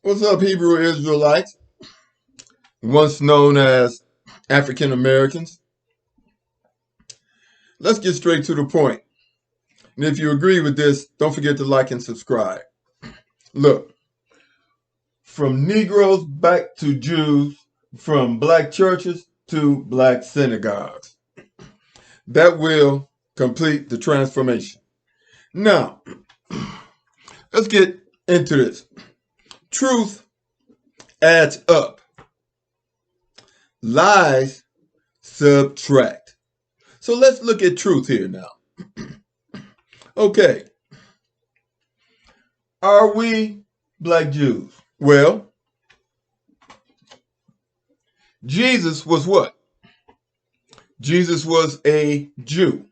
What's up, Hebrew Israelites, once known as African Americans? Let's get straight to the point. And if you agree with this, don't forget to like and subscribe. Look, from Negroes back to Jews, from black churches to black synagogues. That will complete the transformation. Now, let's get into this. Truth adds up. Lies subtract. So let's look at truth here now. Okay. Are we black Jews? Well, Jesus was what? Jesus was a Jew.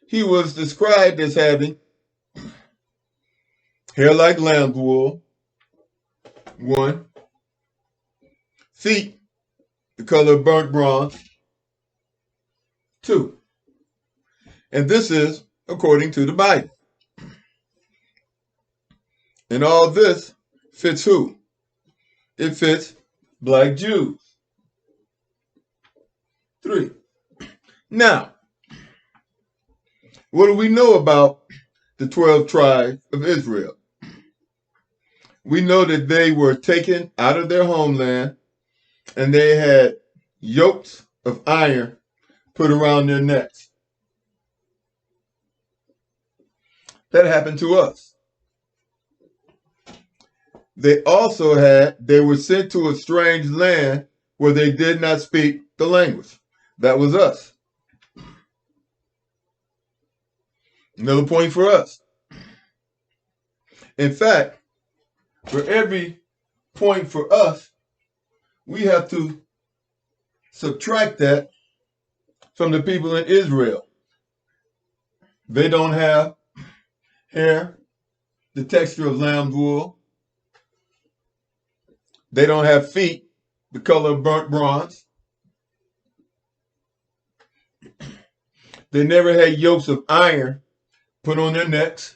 He was described as having hair like lamb's wool, 1, feet the color of burnt bronze, 2. And this is according to the Bible. And all this fits who? It fits black Jews. 3. Now, what do we know about the 12 tribes of Israel? We know that they were taken out of their homeland and they had yokes of iron put around their necks. That happened to us. They were sent to a strange land where they did not speak the language. That was us. Another point for us. In fact, for every point for us, we have to subtract that from the people in Israel. They don't have hair, the texture of lamb's wool. They don't have feet, the color of burnt bronze. They never had yokes of iron put on their necks.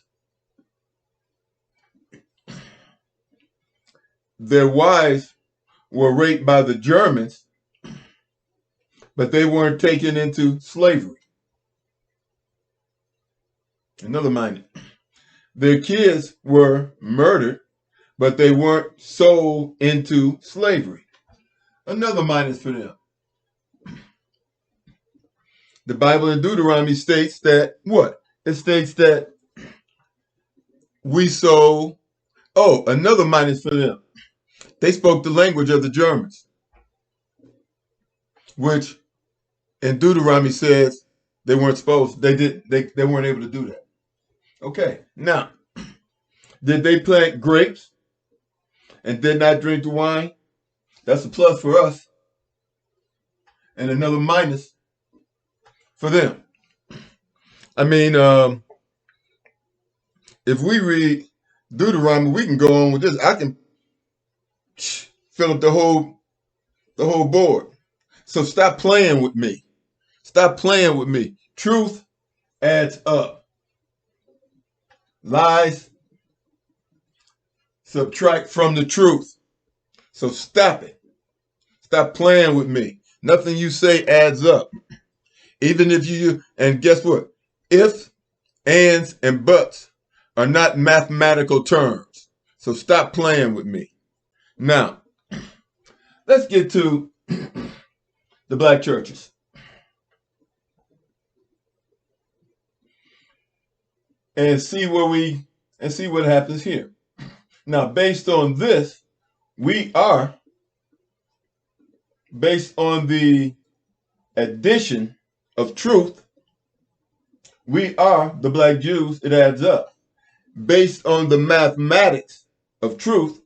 Their wives were raped by the Germans, but they weren't taken into slavery. Another minus. Their kids were murdered, but they weren't sold into slavery. Another minus for them. The Bible in Deuteronomy states that what? It states that we sold. Oh, another minus for them. They spoke the language of the Germans, which in Deuteronomy says they weren't supposed. They weren't able to do that. Okay. Now, did they plant grapes and did not drink the wine? That's a plus for us. And another minus for them. I mean, if we read Deuteronomy, we can go on with this. I can fill up the whole board. So stop playing with me. Stop playing with me. Truth adds up. Lies subtract from the truth. So stop it. Stop playing with me. Nothing you say adds up. Even if and guess what? If, ands, and buts are not mathematical terms. So stop playing with me. Now, let's get to the black churches. And see what happens here. Now, based on this, based on the addition of truth, we are the black Jews. It adds up. Based on the mathematics of truth,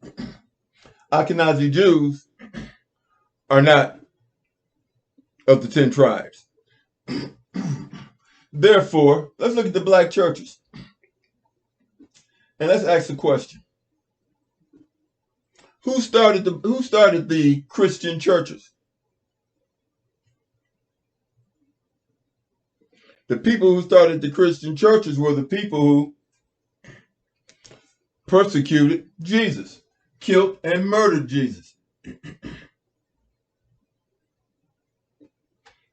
Ashkenazi Jews are not of the 10 tribes. Therefore, let's look at the black churches. And let's ask the question. Who started the Christian churches? The people who started the Christian churches were the people who persecuted Jesus, killed and murdered Jesus.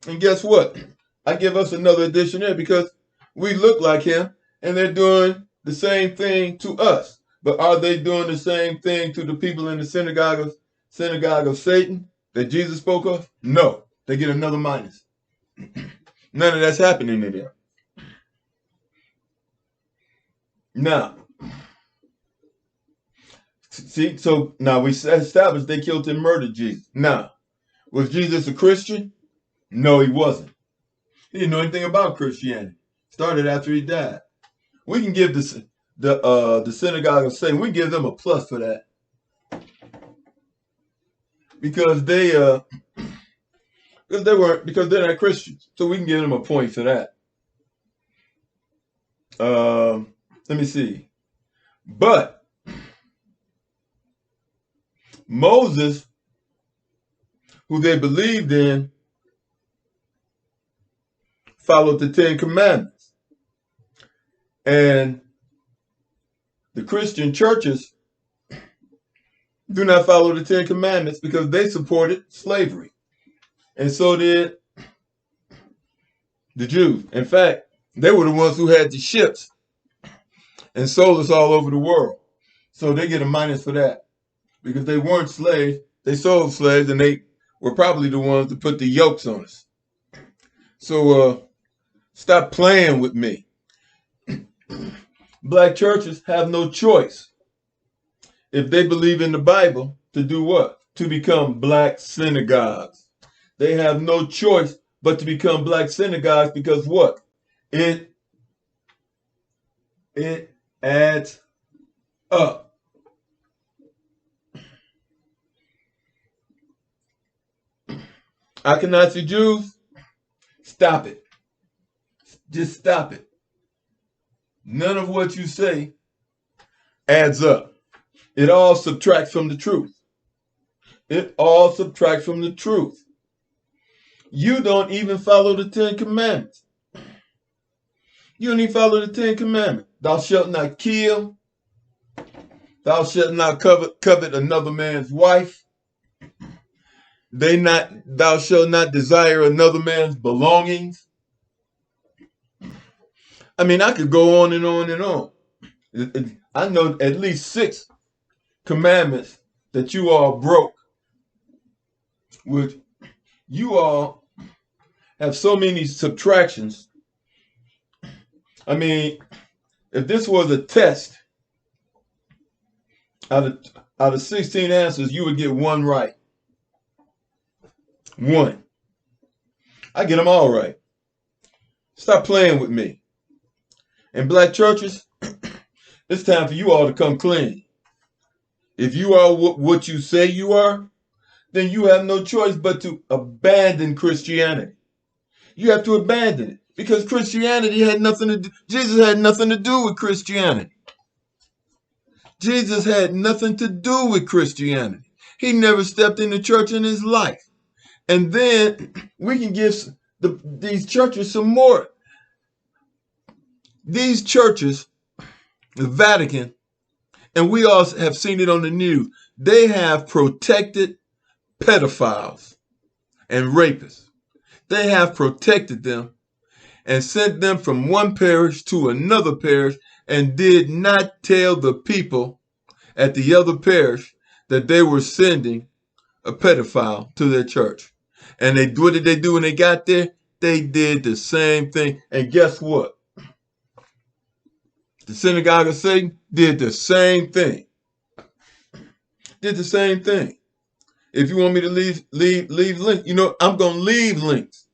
And guess what? I give us another addition there because we look like him and they're doing the same thing to us. But are they doing the same thing to the people in the synagogue of Satan that Jesus spoke of? No. They get another minus. None of that's happening to them. Now, see, so now we established they killed and murdered Jesus. Now, was Jesus a Christian? No, he wasn't. He didn't know anything about Christianity. Started after he died. We can give the synagogue of Satan, we give them a plus for that. Because they're not Christians. So we can give them a point for that. Let me see. But Moses, who they believed in, followed the Ten Commandments. And the Christian churches do not follow the Ten Commandments because they supported slavery. And so did the Jews. In fact, they were the ones who had the ships and sold us all over the world. So they get a minus for that because they weren't slaves. They sold slaves and they were probably the ones that put the yokes on us. So stop playing with me. Black churches have no choice if they believe in the Bible to do what? To become black synagogues. They have no choice but to become black synagogues because what? It adds up. I cannot see Jews. Stop it. Just stop it. None of what you say adds up. It all subtracts from the truth. It all subtracts from the truth. You don't even follow the Ten Commandments. You don't even follow the Ten Commandments. Thou shalt not kill. Thou shalt not covet another man's wife. Thou shalt not desire another man's belongings. I mean, I could go on and on and on. I know at least 6 commandments that you all broke, which you all have so many subtractions. I mean, if this was a test, out of 16 answers, you would get 1 right. 1. I get them all right. Stop playing with me. In black churches, it's time for you all to come clean. If you are what you say you are, then you have no choice but to abandon Christianity. You have to abandon it because Christianity had nothing to do. Jesus had nothing to do with Christianity. Jesus had nothing to do with Christianity. He never stepped in the church in his life. And then we can give these churches some more. These churches, the Vatican, and we all have seen it on the news, they have protected pedophiles and rapists. They have protected them and sent them from one parish to another parish and did not tell the people at the other parish that they were sending a pedophile to their church. And what did they do when they got there? They did the same thing. And guess what? The synagogue of Satan did the same thing. Did the same thing. If you want me to leave links, I'm going to leave links.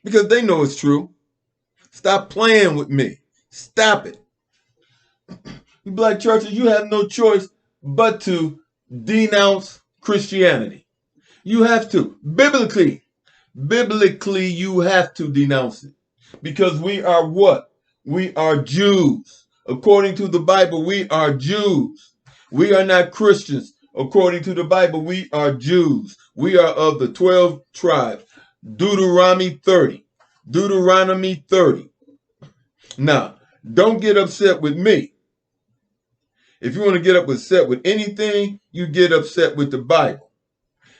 Because they know it's true. Stop playing with me. Stop it. You black churches, you have no choice but to denounce Christianity. You have to. Biblically, you have to denounce it. Because we are what? We are Jews. According to the Bible, we are Jews. We are not Christians. According to the Bible, we are Jews. We are of the 12 tribes. Deuteronomy 30. Deuteronomy 30. Now, don't get upset with me If you want to get upset with anything, you get upset with the Bible.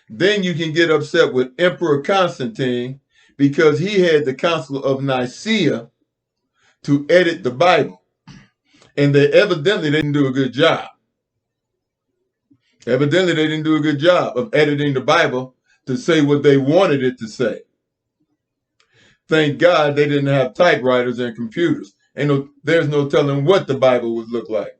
Then you can get upset with Emperor Constantine because he had the Council of Nicaea to edit the Bible. And they evidently didn't do a good job. Evidently, they didn't do a good job of editing the Bible to say what they wanted it to say. Thank God they didn't have typewriters and computers. There's no telling what the Bible would look like.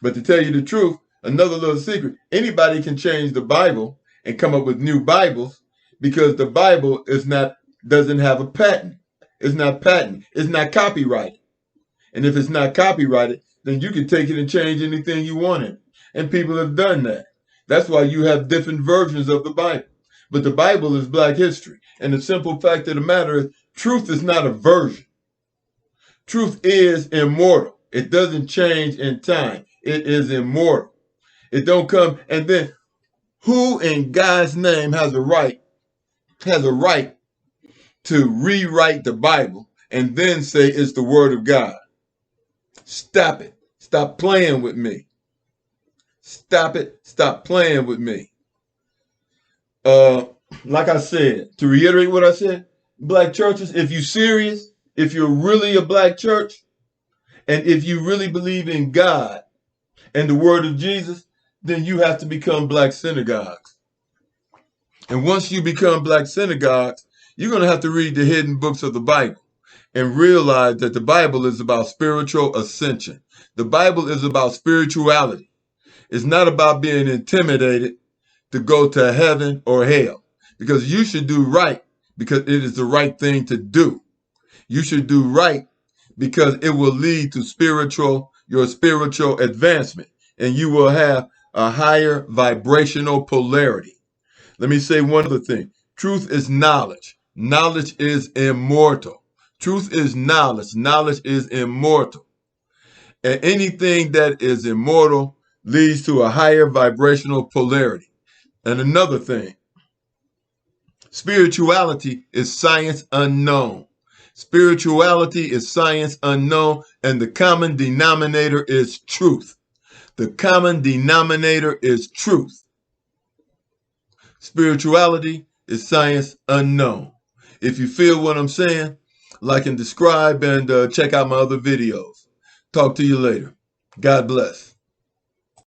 But to tell you the truth, another little secret, anybody can change the Bible and come up with new Bibles because the Bible doesn't have a patent. It's not patent. It's not copyrighted. And if it's not copyrighted, then you can take it and change anything you want in it. And people have done that. That's why you have different versions of the Bible. But the Bible is Black history. And the simple fact of the matter is, truth is not a version. Truth is immortal. It doesn't change in time. It is immortal. It don't come. And then who in God's name has a right to rewrite the Bible and then say it's the word of God? Stop it. Stop playing with me. Stop it. Stop playing with me. Like I said, to reiterate what I said, Black churches, if you're serious, if you're really a Black church, and if you really believe in God and the word of Jesus, then you have to become Black synagogues. And once you become Black synagogues, you're going to have to read the hidden books of the Bible and realize that the Bible is about spiritual ascension. The Bible is about spirituality. It's not about being intimidated to go to heaven or hell, because you should do right because it is the right thing to do. You should do right because it will lead to your spiritual advancement, and you will have a higher vibrational polarity. Let me say one other thing. Truth is knowledge. Knowledge is immortal. Truth is knowledge. Knowledge is immortal. And anything that is immortal leads to a higher vibrational polarity. And another thing, spirituality is science unknown. Spirituality is science unknown, and the common denominator is truth. The common denominator is truth. Spirituality is science unknown. If you feel what I'm saying, like and subscribe and check out my other videos. Talk to you later. God bless.